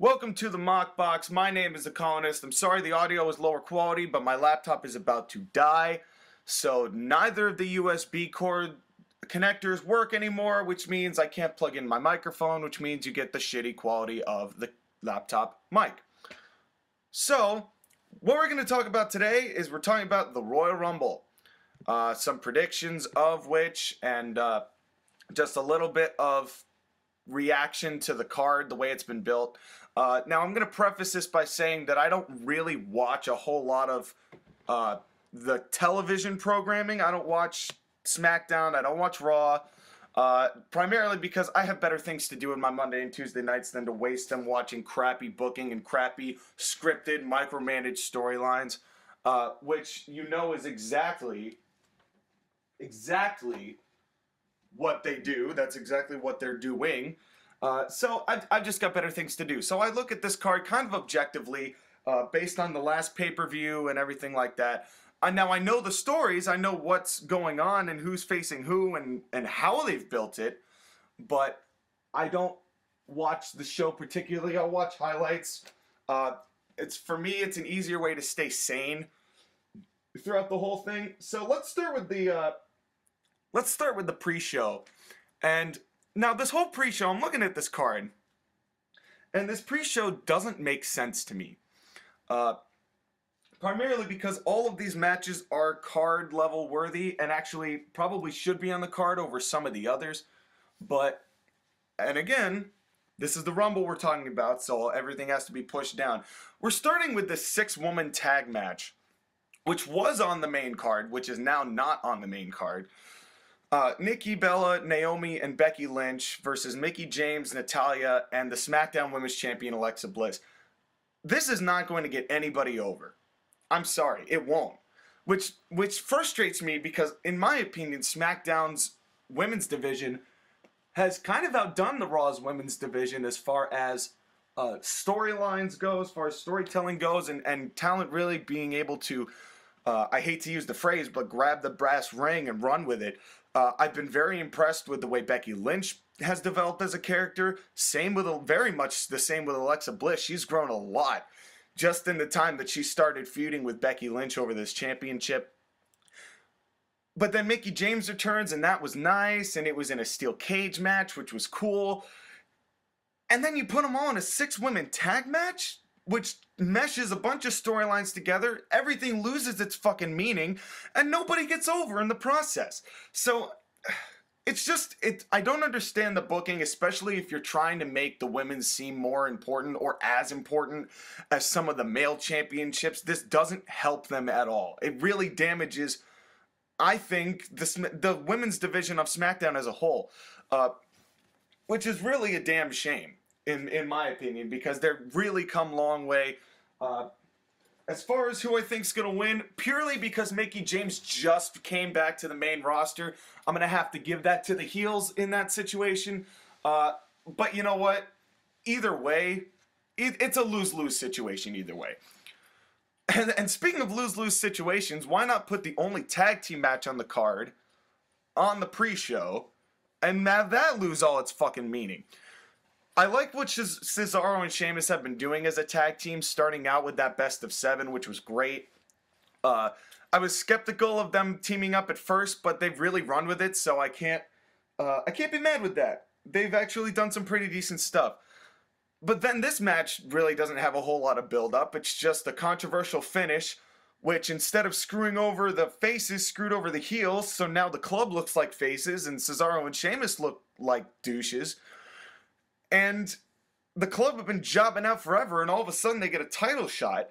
Welcome to the Mock Box. My name is the Colonist. I'm sorry the audio is lower quality, but my laptop is about to die. So neither of the USB cord connectors work anymore, which means I can't plug in my microphone, which means you get the shitty quality of the laptop mic. So, what we're going to talk about today is we're talking about the Royal Rumble. Some predictions of which, and just a little bit of reaction to the card, the way it's been built. Now, I'm going to preface this by saying that I don't really watch a whole lot of the television programming. I don't watch SmackDown. I don't watch Raw. Primarily because I have better things to do in my Monday and Tuesday nights than to waste them watching crappy booking and crappy scripted, micromanaged storylines, which you know is exactly what they do. That's exactly what they're doing. So I've just got better things to do. So I look at this card kind of objectively, based on the last pay-per-view and everything like that. Now I know the stories, I know what's going on and who's facing who and how they've built it, but I don't watch the show particularly. I'll watch highlights. For me, it's an easier way to stay sane throughout the whole thing. So let's start with the pre-show. And now this whole pre-show, I'm looking at this card, and this pre-show doesn't make sense to me. Primarily because all of these matches are card level worthy and actually probably should be on the card over some of the others. And again, this is the Rumble we're talking about, so everything has to be pushed down. We're starting with the 6-woman tag match, which was on the main card, which is now not on the main card. Nikki Bella, Naomi, and Becky Lynch versus Mickie James, Natalya, and the SmackDown Women's Champion Alexa Bliss. This is not going to get anybody over. I'm sorry, it won't. Which frustrates me because, in my opinion, SmackDown's women's division has kind of outdone the Raw's women's division as far as storylines go, as far as storytelling goes, and talent really being able to, I hate to use the phrase, but grab the brass ring and run with it. I've been very impressed with the way Becky Lynch has developed as a character. Very much the same with Alexa Bliss. She's grown a lot just in the time that she started feuding with Becky Lynch over this championship. But then Mickie James returns, and that was nice, and it was in a steel cage match, which was cool. And then you put them all in a 6-women tag match, which meshes a bunch of storylines together. Everything loses its fucking meaning, and nobody gets over in the process. So I don't understand the booking, especially if you're trying to make the women seem more important or as important as some of the male championships. This doesn't help them at all. It really damages, I think, the women's division of SmackDown as a whole, which is really a damn shame, in my opinion, because they've really come a long way. As far as who I think is going to win, purely because Mickie James just came back to the main roster, I'm going to have to give that to the heels in that situation. But you know what? Either way, it's a lose-lose situation either way. And speaking of lose-lose situations, why not put the only tag team match on the card on the pre-show and have that lose all its fucking meaning? I like what Cesaro and Sheamus have been doing as a tag team, starting out with that best of 7, which was great. I was skeptical of them teaming up at first, but they've really run with it, so I can't be mad with that. They've actually done some pretty decent stuff. But then this match really doesn't have a whole lot of build-up. It's just a controversial finish, which instead of screwing over the faces, screwed over the heels, so now the club looks like faces, and Cesaro and Sheamus look like douches. And the club have been jobbing out forever, and all of a sudden they get a title shot.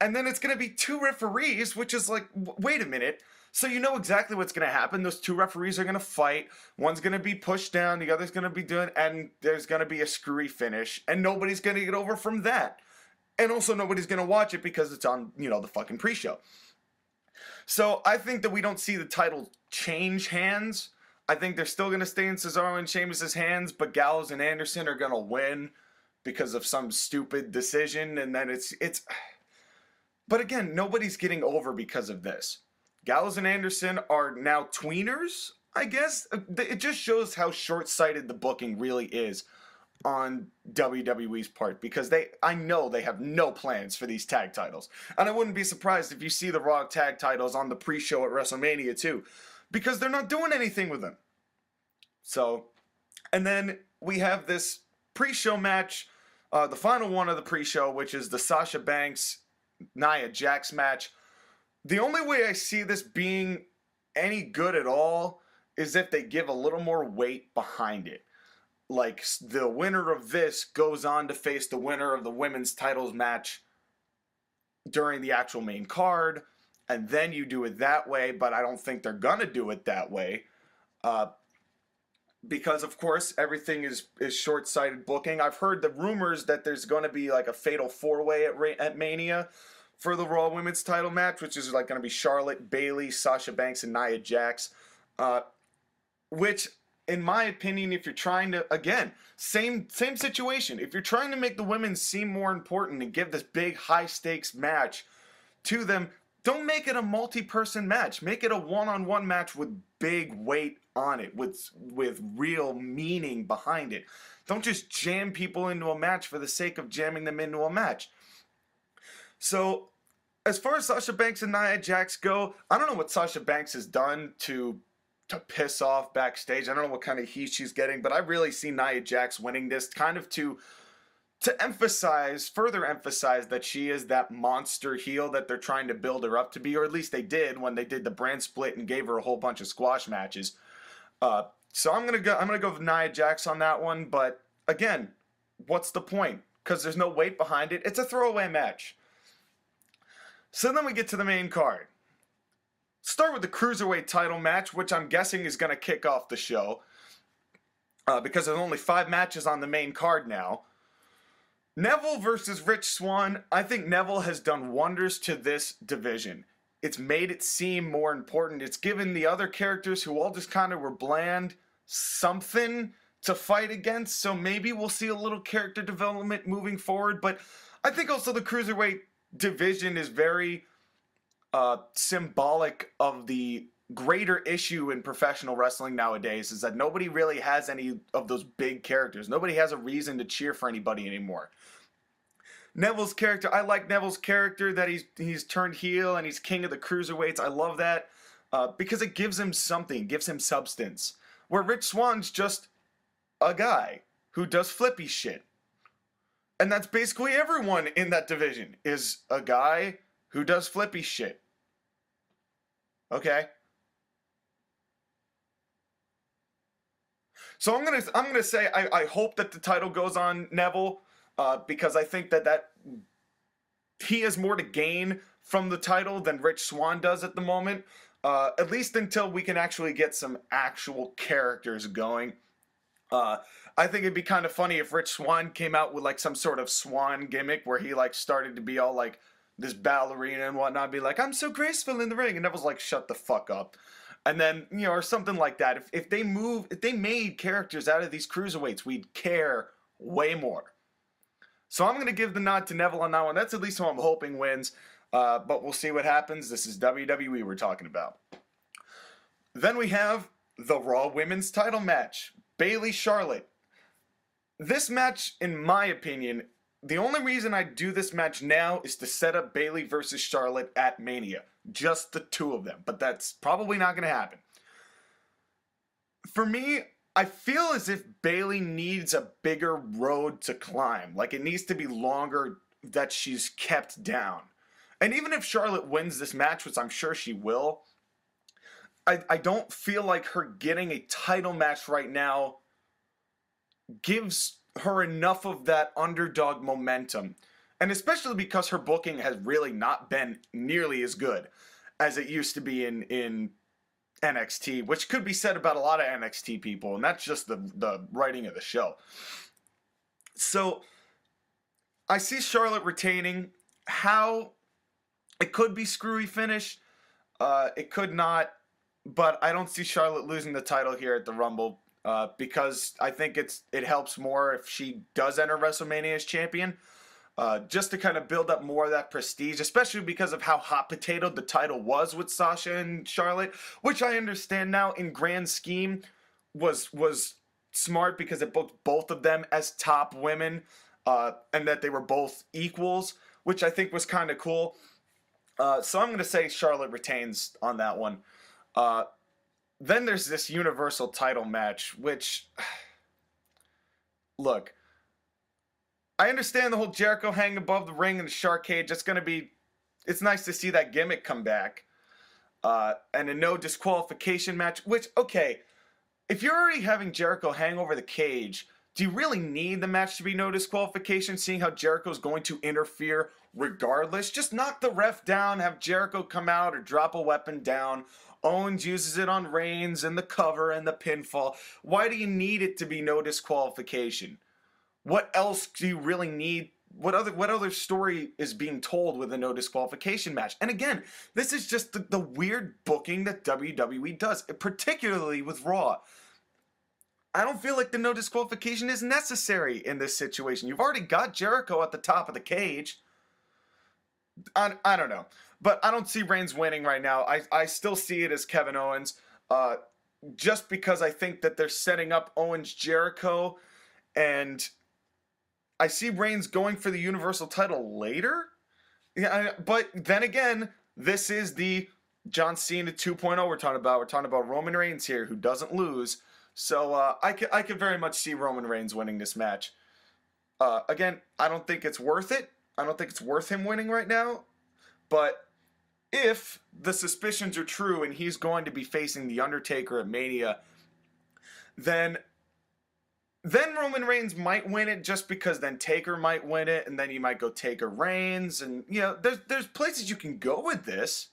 And then it's going to be 2 referees, which is like, wait a minute. So you know exactly what's going to happen. Those 2 referees are going to fight. One's going to be pushed down. The other's going to be doing, and there's going to be a screwy finish. And nobody's going to get over from that. And also nobody's going to watch it because it's on, the fucking pre-show. So I think that we don't see the title change hands. I think they're still going to stay in Cesaro and Sheamus' hands, but Gallows and Anderson are going to win because of some stupid decision, and then it's... But again, nobody's getting over because of this. Gallows and Anderson are now tweeners, I guess. It just shows how short-sighted the booking really is on WWE's part, because I know they have no plans for these tag titles. And I wouldn't be surprised if you see the Raw tag titles on the pre-show at WrestleMania too, because they're not doing anything with them. So, and then we have this pre-show match, the final one of the pre-show, which is the Sasha Banks Nia Jax match. The only way I see this being any good at all is if they give a little more weight behind it. Like, the winner of this goes on to face the winner of the women's titles match during the actual main card, and then you do it that way, but I don't think they're gonna do it that way. Because, of course, everything is short-sighted booking. I've heard the rumors that there's going to be like a fatal four-way at Mania for the Raw Women's title match, which is like going to be Charlotte, Bayley, Sasha Banks, and Nia Jax. Which, in my opinion, if you're trying to, again, same situation. If you're trying to make the women seem more important and give this big high-stakes match to them, don't make it a multi-person match. Make it a one-on-one match with big weight on it, with real meaning behind it. Don't just jam people into a match for the sake of jamming them into a match. So, as far as Sasha Banks and Nia Jax go, I don't know what Sasha Banks has done to piss off backstage. I don't know what kind of heat she's getting, but I really see Nia Jax winning this kind of to further emphasize that she is that monster heel that they're trying to build her up to be, or at least they did when they did the brand split and gave her a whole bunch of squash matches. So I'm gonna go with Nia Jax on that one, but again, what's the point? Because there's no weight behind it. It's a throwaway match. So then we get to the main card. Start with the Cruiserweight title match, which I'm guessing is gonna kick off the show, because there's only 5 matches on the main card now. Neville versus Rich Swann. I think Neville has done wonders to this division. It's made it seem more important. It's given the other characters who all just kind of were bland something to fight against. So maybe we'll see a little character development moving forward. But I think also the Cruiserweight division is very symbolic of the greater issue in professional wrestling nowadays, is that nobody really has any of those big characters. Nobody has a reason to cheer for anybody anymore. Neville's character, I like Neville's character that he's turned heel and he's king of the cruiserweights. I love that because it gives him something, gives him substance. Where Rich Swann's just a guy who does flippy shit. And that's basically everyone in that division is a guy who does flippy shit. Okay? So I'm gonna say I hope that the title goes on Neville, because I think that he has more to gain from the title than Rich Swann does at the moment. At least until we can actually get some actual characters going. I think it'd be kind of funny if Rich Swann came out with like some sort of swan gimmick where he like started to be all like this ballerina and whatnot, be like, I'm so graceful in the ring, and Neville's like, shut the fuck up. And then, you know, or something like that. If they made characters out of these cruiserweights, we'd care way more. So I'm going to give the nod to Neville on that one. That's at least who I'm hoping wins. But we'll see what happens. This is WWE we're talking about. Then we have the Raw Women's title match. Bayley Charlotte. This match, in my opinion, the only reason I do this match now is to set up Bayley versus Charlotte at Mania. Just the two of them. But that's probably not going to happen. For me, I feel as if Bayley needs a bigger road to climb. Like, it needs to be longer that she's kept down. And even if Charlotte wins this match, which I'm sure she will, I don't feel like her getting a title match right now gives her enough of that underdog momentum. And especially because her booking has really not been nearly as good as it used to be in NXT, which could be said about a lot of NXT people, and that's just the writing of the show. So I see Charlotte retaining. How? It could be screwy finish. It could not. But I don't see Charlotte losing the title here at the Rumble because I think it helps more if she does enter WrestleMania as champion. Just to kind of build up more of that prestige, especially because of how hot potato the title was with Sasha and Charlotte, which I understand now in grand scheme was smart because it booked both of them as top women, and that they were both equals, which I think was kind of cool. So I'm going to say Charlotte retains on that one. Then there's this Universal title match, which, look, I understand the whole Jericho hanging above the ring in the shark cage. It's nice to see that gimmick come back. And a no disqualification match, which, okay, if you're already having Jericho hang over the cage, do you really need the match to be no disqualification, seeing how Jericho's going to interfere regardless? Just knock the ref down, have Jericho come out or drop a weapon down. Owens uses it on Reigns and the cover and the pinfall. Why do you need it to be no disqualification? What else do you really need? What other story is being told with a no disqualification match? And again, this is just the weird booking that WWE does, particularly with Raw. I don't feel like the no disqualification is necessary in this situation. You've already got Jericho at the top of the cage. I don't know. But I don't see Reigns winning right now. I still see it as Kevin Owens. Just because I think that they're setting up Owens-Jericho, and I see Reigns going for the Universal title later. Yeah, but then again, this is the John Cena 2.0 we're talking about. We're talking about Roman Reigns here, who doesn't lose. So I could very much see Roman Reigns winning this match. Again, I don't think it's worth it. I don't think it's worth him winning right now. But if the suspicions are true and he's going to be facing The Undertaker at Mania, then Roman Reigns might win it, just because then Taker might win it, and then you might go Taker Reigns, and there's places you can go with this,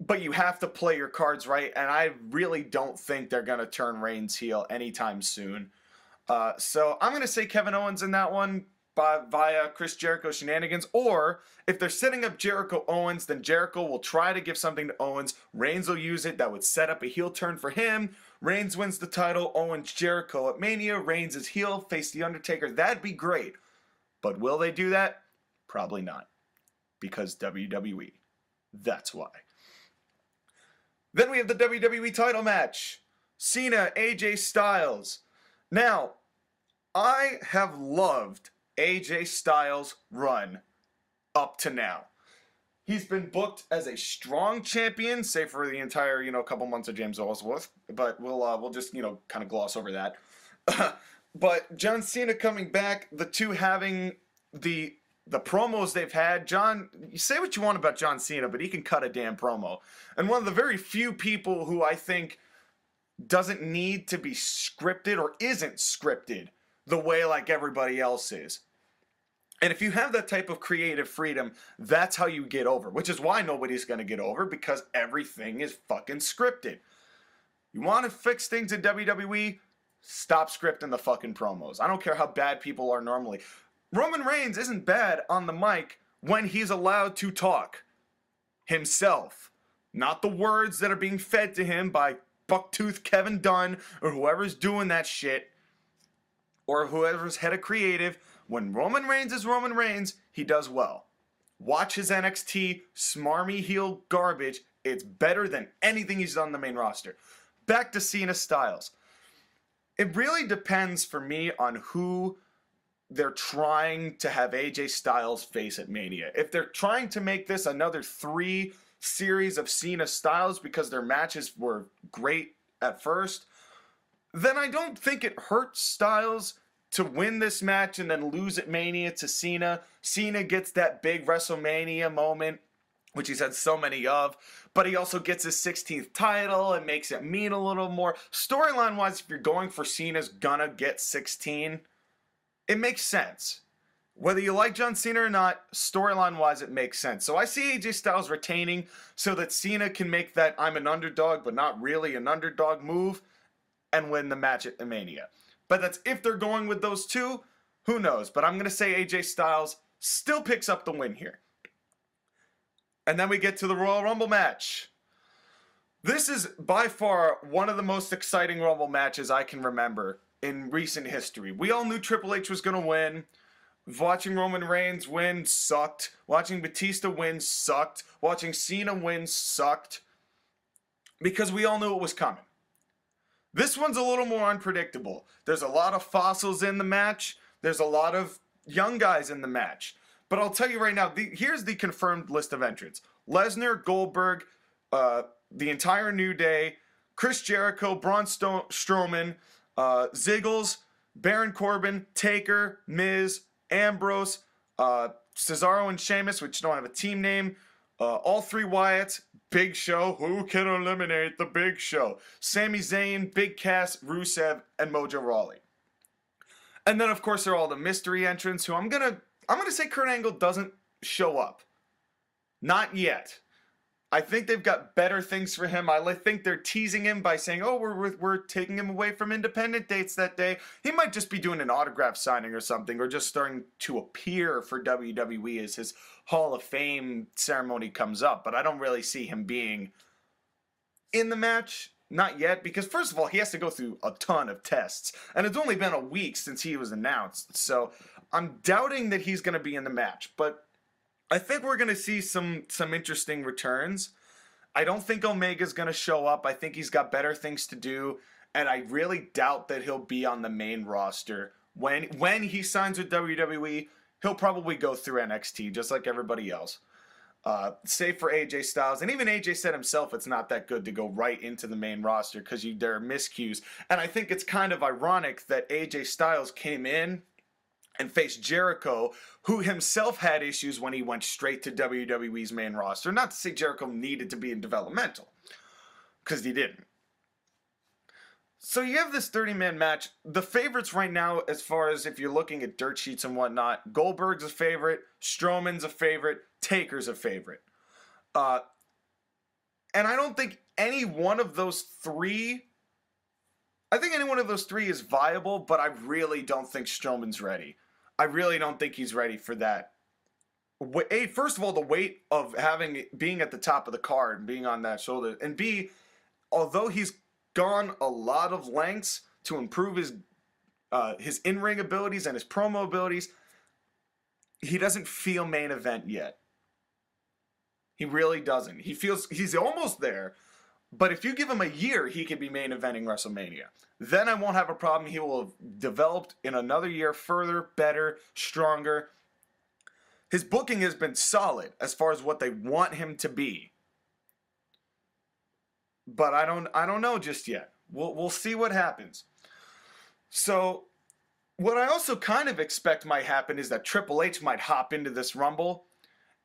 but you have to play your cards right, and I really don't think they're gonna turn Reigns heel anytime soon. So I'm gonna say Kevin Owens in that one via Chris Jericho shenanigans, or if they're setting up Jericho Owens, then Jericho will try to give something to Owens. Reigns will use it. That would set up a heel turn for him. Reigns wins the title. Owens Jericho at Mania. Reigns is heel, face The Undertaker. That'd be great. But will they do that? Probably not. Because WWE. That's why. Then we have the WWE title match. Cena, AJ Styles. Now, I have loved AJ Styles' run up to now. He's been booked as a strong champion, save for the entire, couple months of James Ellsworth, but we'll just, kind of gloss over that. But John Cena coming back, the two having the promos they've had. John, you say what you want about John Cena, but he can cut a damn promo. And one of the very few people who I think doesn't need to be scripted or isn't scripted the way like everybody else is. And if you have that type of creative freedom, that's how you get over, which is why nobody's going to get over, because everything is fucking scripted. You want to fix things in WWE? Stop scripting the fucking promos. I don't care how bad people are normally. Roman Reigns isn't bad on the mic when he's allowed to talk himself, not the words that are being fed to him by Bucktooth Kevin Dunn or whoever's doing that shit, or whoever's head of creative. When Roman Reigns is Roman Reigns, he does well. Watch his NXT smarmy heel garbage. It's better than anything he's done on the main roster. Back to Cena Styles. It really depends for me on who they're trying to have AJ Styles face at Mania. If they're trying to make this another 3 series of Cena Styles because their matches were great at first, then I don't think it hurts Styles to win this match and then lose at Mania to Cena. Cena gets that big WrestleMania moment, which he's had so many of, but he also gets his 16th title and makes it mean a little more. Storyline-wise, if you're going for Cena's gonna get 16, it makes sense. Whether you like John Cena or not, storyline-wise, it makes sense. So I see AJ Styles retaining so that Cena can make that I'm an underdog, but not really an underdog move, and win the match at Mania. But that's if they're going with those two. Who knows? But I'm going to say AJ Styles still picks up the win here. And then we get to the Royal Rumble match. This is by far one of the most exciting Rumble matches I can remember in recent history. We all knew Triple H was going to win. Watching Roman Reigns win sucked. Watching Batista win sucked. Watching Cena win sucked. Because we all knew it was coming. This one's a little more unpredictable. There's a lot of fossils in the match. There's a lot of young guys in the match. But I'll tell you right now, here's the confirmed list of entrants. Lesnar, Goldberg, the entire New Day, Chris Jericho, Braun Strowman, Ziggles, Baron Corbin, Taker, Miz, Ambrose, Cesaro and Sheamus, which don't have a team name, all three Wyatts, Big Show, who can eliminate the Big Show? Sami Zayn, Big Cass, Rusev, and Mojo Rawley. And then of course there are all the mystery entrants who I'm gonna say Kurt Angle doesn't show up. Not yet. I think they've got better things for him. I think they're teasing him by saying, oh, we're taking him away from independent dates that day. He might just be doing an autograph signing or something, or just starting to appear for WWE as his Hall of Fame ceremony comes up. But I don't really see him being in the match. Not yet, because first of all, he has to go through a ton of tests. And it's only been a week since he was announced. So I'm doubting that he's going to be in the match. But I think we're going to see some interesting returns. I don't think Omega's going to show up. I think he's got better things to do. And I really doubt that he'll be on the main roster. When he signs with WWE, he'll probably go through NXT, just like everybody else. Save for AJ Styles. And even AJ said himself it's not that good to go right into the main roster because there are miscues. And I think it's kind of ironic that AJ Styles came in and faced Jericho, who himself had issues when he went straight to WWE's main roster. Not to say Jericho needed to be in developmental, because he didn't. So you have this 30-man match. The favorites right now, as far as if you're looking at dirt sheets and whatnot, Goldberg's a favorite, Strowman's a favorite, Taker's a favorite. And I don't think any one of those three... I think any one of those three is viable, but I really don't think Strowman's ready. I really don't think he's ready for that. First of all, the weight of being at the top of the card and being on that shoulder. And B, although he's gone a lot of lengths to improve his in-ring abilities and his promo abilities, he doesn't feel main event yet. He really doesn't. He feels he's almost there, but if you give him a year, he could be main eventing WrestleMania. Then I won't have a problem. He will have developed in another year further, better, stronger. His booking has been solid as far as what they want him to be. But I don't know just yet. We'll see what happens. So, what I also kind of expect might happen is that Triple H might hop into this Rumble,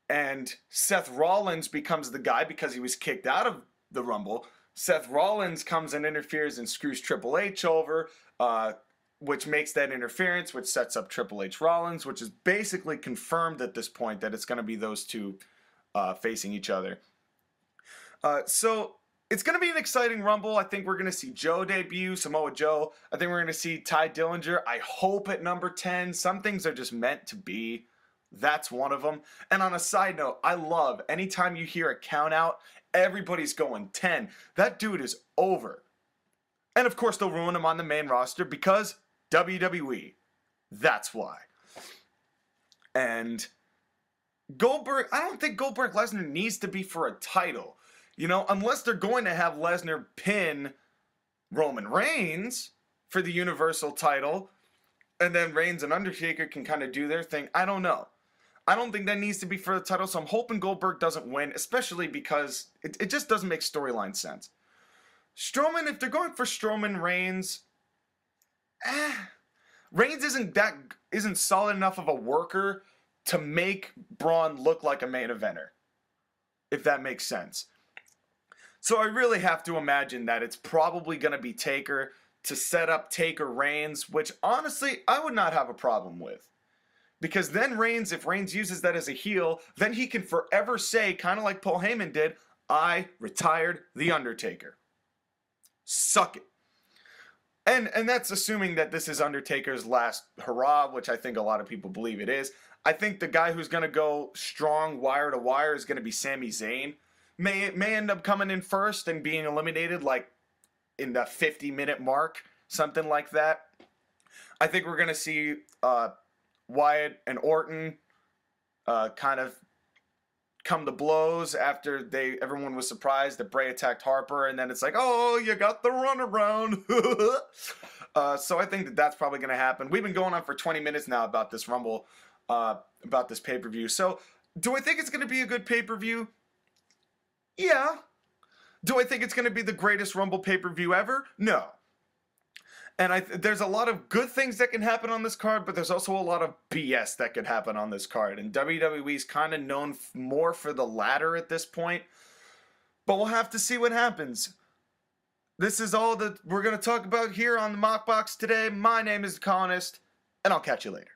and Seth Rollins becomes the guy because he was kicked out of the Rumble. Seth Rollins comes and interferes and screws Triple H over, which makes that interference, which sets up Triple H Rollins, which is basically confirmed at this point that it's going to be those two facing each other. So it's going to be an exciting Rumble. I think we're going to see Joe debut, Samoa Joe. I think we're going to see Ty Dillinger. I hope at number 10. Some things are just meant to be. That's one of them. And on a side note, I love anytime you hear a count out, everybody's going 10. That dude is over. And of course, they'll ruin him on the main roster because WWE. That's why. And Goldberg, I don't think Goldberg Lesnar needs to be for a title. You know, unless they're going to have Lesnar pin Roman Reigns for the Universal title, and then Reigns and Undertaker can kind of do their thing. I don't know. I don't think that needs to be for the title, so I'm hoping Goldberg doesn't win, especially because it just doesn't make storyline sense. Strowman, if they're going for Strowman Reigns, Reigns isn't solid enough of a worker to make Braun look like a main eventer, if that makes sense. So I really have to imagine that it's probably going to be Taker to set up Taker Reigns, which honestly I would not have a problem with. Because then Reigns, if Reigns uses that as a heel, then he can forever say, kind of like Paul Heyman did, I retired The Undertaker. Suck it. And that's assuming that this is Undertaker's last hurrah, which I think a lot of people believe it is. I think the guy who's going to go strong wire to wire is going to be Sami Zayn. May end up coming in first and being eliminated like in the 50-minute mark, something like that. I think we're going to see Wyatt and Orton kind of come to blows after everyone was surprised that Bray attacked Harper, and then it's like, oh, you got the runaround. So I think that's probably going to happen. We've been going on for 20 minutes now about this Rumble, about this pay-per-view. So do I think it's going to be a good pay-per-view? Yeah. Do I think it's going to be the greatest Rumble pay-per-view ever? No. And there's a lot of good things that can happen on this card, but there's also a lot of BS that could happen on this card. And WWE's kind of known more for the latter at this point. But we'll have to see what happens. This is all that we're going to talk about here on the Mock Box today. My name is The Colonist, and I'll catch you later.